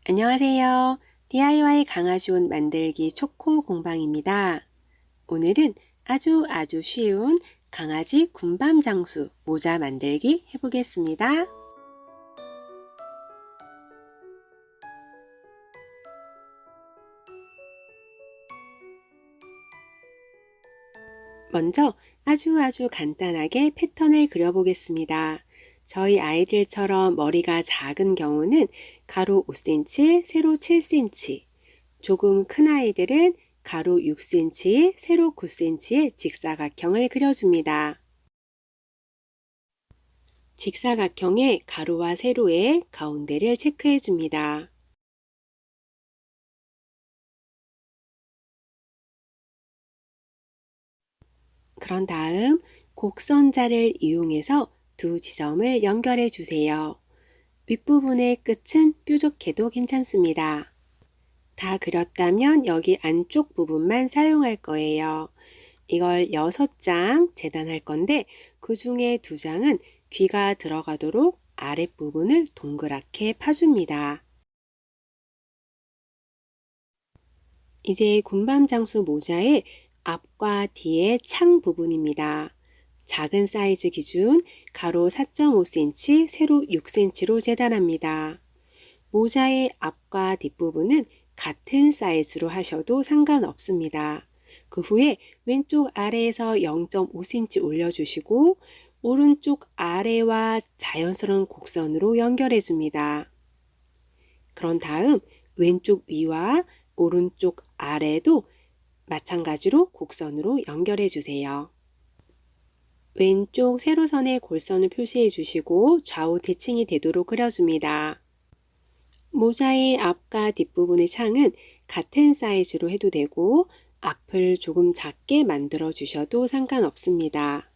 안녕하세요. DIY 강아지 옷 만들기 초코 공방입니다. 오늘은 아주 쉬운 강아지 군밤 장수 모자 만들기 해보겠습니다. 먼저 아주 간단하게 패턴을 그려보겠습니다. 저희 아이들처럼 머리가 작은 경우는 가로 5cm, 세로 7cm, 조금 큰 아이들은 가로 6cm, 세로 9cm의 직사각형을 그려줍니다. 직사각형의 가로와 세로의 가운데를 체크해 줍니다. 그런 다음 곡선자를 이용해서 두 지점을 연결해 주세요. 윗부분의 끝은 뾰족해도 괜찮습니다. 다 그렸다면 여기 안쪽 부분만 사용할 거예요. 이걸 6장 재단할 건데 그 중에 2장은 귀가 들어가도록 아랫부분을 동그랗게 파줍니다. 이제 군밤장수 모자의 앞과 뒤의 창 부분입니다. 작은 사이즈 기준 가로 4.5cm, 세로 6cm로 재단합니다. 모자의 앞과 뒷부분은 같은 사이즈로 하셔도 상관없습니다. 그 후에 왼쪽 아래에서 0.5cm 올려주시고 오른쪽 아래와 자연스러운 곡선으로 연결해 줍니다. 그런 다음 왼쪽 위와 오른쪽 아래도 마찬가지로 곡선으로 연결해 주세요. 왼쪽 세로선에 골선을 표시해 주시고 좌우 대칭이 되도록 그려줍니다. 모자의 앞과 뒷부분의 창은 같은 사이즈로 해도 되고 앞을 조금 작게 만들어 주셔도 상관없습니다.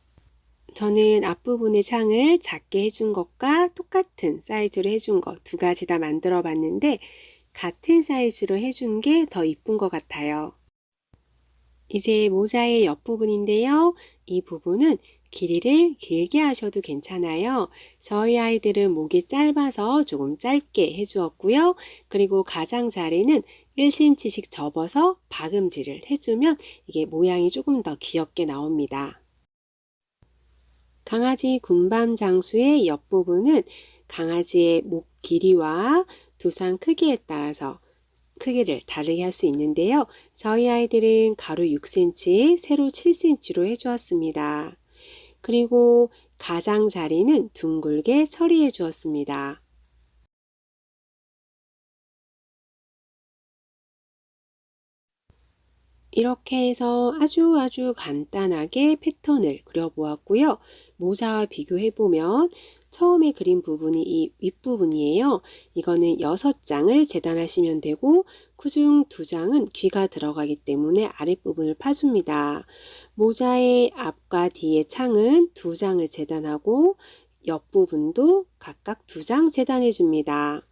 저는 앞부분의 창을 작게 해준 것과 똑같은 사이즈로 해준 것 2가지 다 만들어 봤는데 같은 사이즈로 해준 게 더 이쁜 것 같아요. 이제 모자의 옆부분인데요. 이 부분은 길이를 길게 하셔도 괜찮아요. 저희 아이들은 목이 짧아서 조금 짧게 해주었고요. 그리고 가장자리는 1cm씩 접어서 박음질을 해주면 이게 모양이 조금 더 귀엽게 나옵니다. 강아지 군밤 장수의 옆부분은 강아지의 목 길이와 두상 크기에 따라서 크기를 다르게 할 수 있는데요. 저희 아이들은 가로 6cm, 세로 7cm로 해주었습니다. 그리고 가장자리는 둥글게 처리해 주었습니다. 이렇게 해서 아주 간단하게 패턴을 그려보았고요. 모자와 비교해보면 처음에 그린 부분이 이 윗부분이에요. 이거는 6장을 재단하시면 되고 그중 2장은 귀가 들어가기 때문에 아랫부분을 파줍니다. 모자의 앞과 뒤의 창은 2장을 재단하고 옆부분도 각각 2장 재단해 줍니다.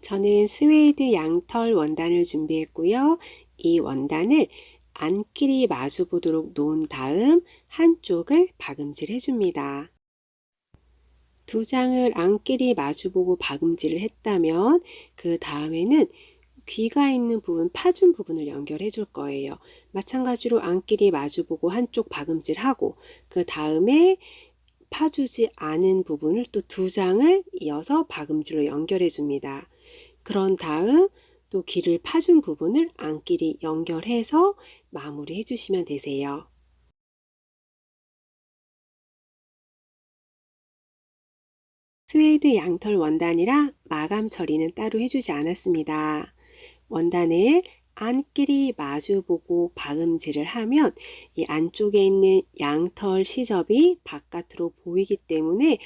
저는 스웨이드 양털 원단을 준비했고요. 이 원단을 안끼리 마주 보도록 놓은 다음 한쪽을 박음질 해줍니다. 2장을 안끼리 마주보고 박음질을 했다면 그 다음에는 귀가 있는 부분, 파준 부분을 연결해 줄 거예요. 마찬가지로 안끼리 마주보고 한쪽 박음질하고 그 다음에 파주지 않은 부분을 또 2장을 이어서 박음질로 연결해 줍니다. 그런 다음 또 귀를 파준 부분을 안끼리 연결해서 마무리해 주시면 되세요. 스웨이드 양털 원단이라 마감 처리는 따로 해주지 않았습니다. 원단을 안끼리 마주보고 박음질을 하면 이 안쪽에 있는 양털 시접이 바깥으로 보이기 때문에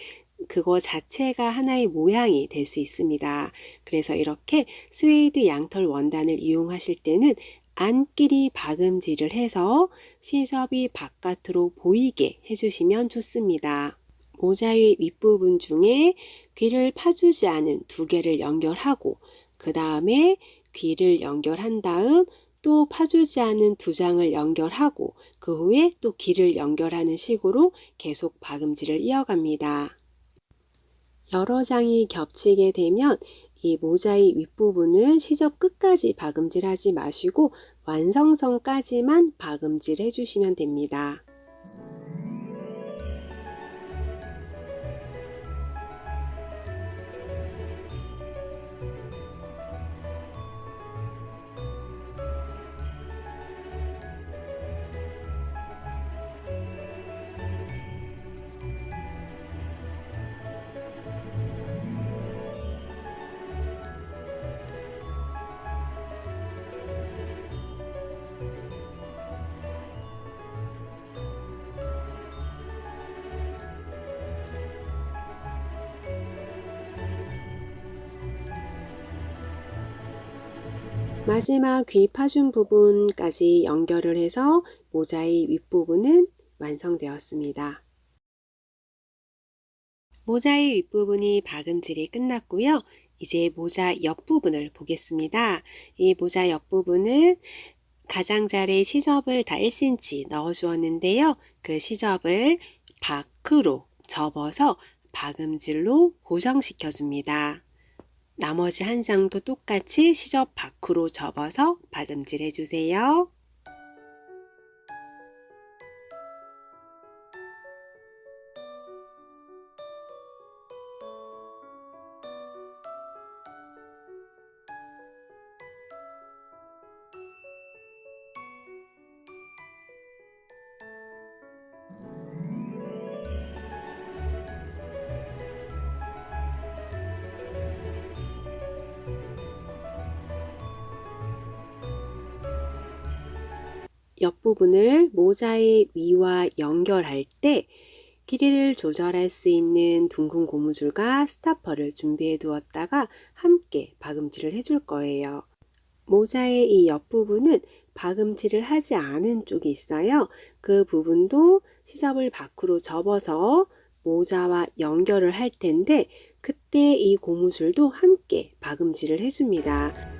그거 자체가 하나의 모양이 될 수 있습니다. 그래서 이렇게 스웨이드 양털 원단을 이용하실 때는 안끼리 박음질을 해서 시접이 바깥으로 보이게 해주시면 좋습니다. 모자의 윗부분 중에 귀를 파주지 않은 2개를 연결하고 그 다음에 귀를 연결한 다음 또 파주지 않은 두 장을 연결하고 그 후에 또 길을 연결하는 식으로 계속 박음질을 이어갑니다. 여러 장이 겹치게 되면 이 모자의 윗부분은 시접 끝까지 박음질하지 마시고 완성선까지만 박음질 해주시면 됩니다. 마지막 귀 파준 부분까지 연결을 해서 모자의 윗부분은 완성되었습니다. 모자의 윗부분이 박음질이 끝났고요. 이제 모자 옆부분을 보겠습니다. 이 모자 옆부분은 가장자리에 시접을 다 1cm 넣어 주었는데요. 그 시접을 밖으로 접어서 박음질로 고정시켜 줍니다. 나머지 한 장도 똑같이 시접 밖으로 접어서 박음질 해주세요. 옆부분을 모자의 위와 연결할 때 길이를 조절할 수 있는 둥근 고무줄과 스타퍼를 준비해 두었다가 함께 박음질을 해줄 거예요. 모자의 이 옆부분은 박음질을 하지 않은 쪽이 있어요. 그 부분도 시접을 밖으로 접어서 모자와 연결을 할 텐데 그때 이 고무줄도 함께 박음질을 해줍니다.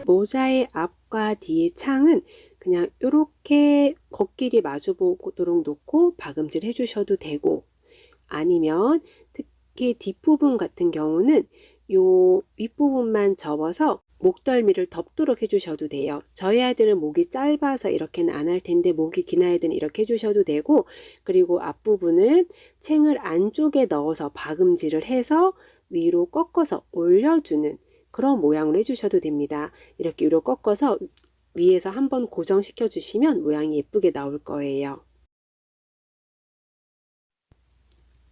모자의 앞과 뒤의 창은 그냥 이렇게 겉길이 마주보도록 놓고 박음질 해주셔도 되고 아니면 특히 뒷부분 같은 경우는 요 윗부분만 접어서 목덜미를 덮도록 해주셔도 돼요. 저희 아이들은 목이 짧아서 이렇게는 안 할 텐데 목이 긴 아이들은 이렇게 해주셔도 되고 그리고 앞부분은 챙을 안쪽에 넣어서 박음질을 해서 위로 꺾어서 올려주는 그런 모양으로 해주셔도 됩니다. 이렇게 위로 꺾어서 위에서 한번 고정시켜 주시면 모양이 예쁘게 나올 거예요.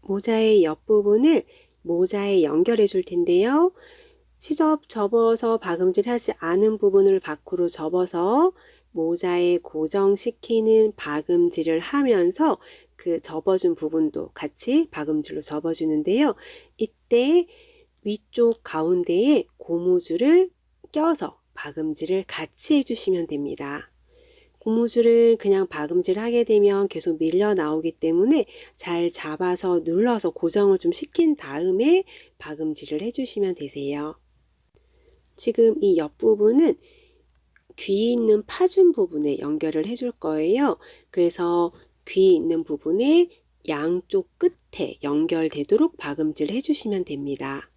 모자의 옆부분을 모자에 연결해 줄 텐데요. 시접 접어서 박음질 하지 않은 부분을 밖으로 접어서 모자에 고정시키는 박음질을 하면서 그 접어준 부분도 같이 박음질로 접어주는데요. 이때 위쪽 가운데에 고무줄을 껴서 박음질을 같이 해주시면 됩니다. 고무줄은 그냥 박음질 하게 되면 계속 밀려 나오기 때문에 잘 잡아서 눌러서 고정을 좀 시킨 다음에 박음질을 해주시면 되세요. 지금 이 옆부분은 귀 있는 파준 부분에 연결을 해줄 거예요. 그래서 귀 있는 부분에 양쪽 끝에 연결되도록 박음질 해주시면 됩니다.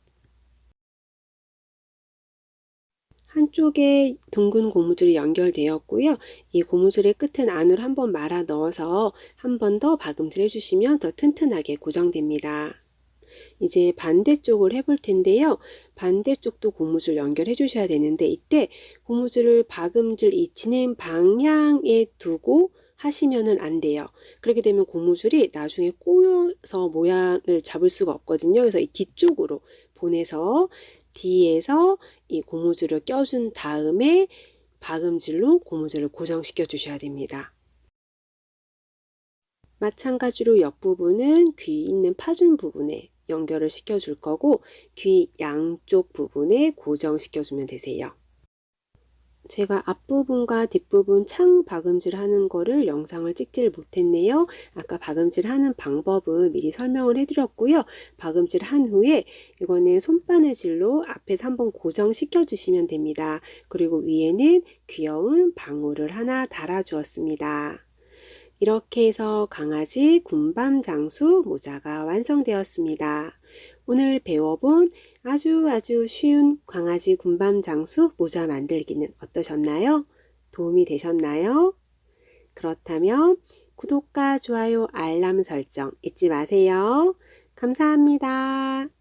한쪽에 둥근 고무줄이 연결되었고요. 이 고무줄의 끝은 안으로 한번 말아 넣어서 한 번 더 박음질 해주시면 더 튼튼하게 고정됩니다. 이제 반대쪽을 해볼 텐데요. 반대쪽도 고무줄 연결해 주셔야 되는데 이때 고무줄을 박음질 이 진행 방향에 두고 하시면은 안 돼요. 그렇게 되면 고무줄이 나중에 꼬여서 모양을 잡을 수가 없거든요. 그래서 이 뒤쪽으로 보내서 뒤에서 이 고무줄을 껴준 다음에 박음질로 고무줄을 고정시켜 주셔야 됩니다. 마찬가지로 옆부분은 귀 있는 파준 부분에 연결을 시켜 줄 거고 귀 양쪽 부분에 고정시켜 주면 되세요. 제가 앞부분과 뒷부분 창 박음질 하는 거를 영상을 찍지를 못했네요. 아까 박음질 하는 방법은 미리 설명을 해드렸고요. 박음질 한 후에 이거는 손바느질로 앞에서 한번 고정시켜 주시면 됩니다. 그리고 위에는 귀여운 방울을 하나 달아 주었습니다. 이렇게 해서 강아지 군밤 장수 모자가 완성되었습니다. 오늘 배워본 아주 쉬운 강아지 군밤 장수 모자 만들기는 어떠셨나요? 도움이 되셨나요? 그렇다면 구독과 좋아요, 알람 설정 잊지 마세요. 감사합니다.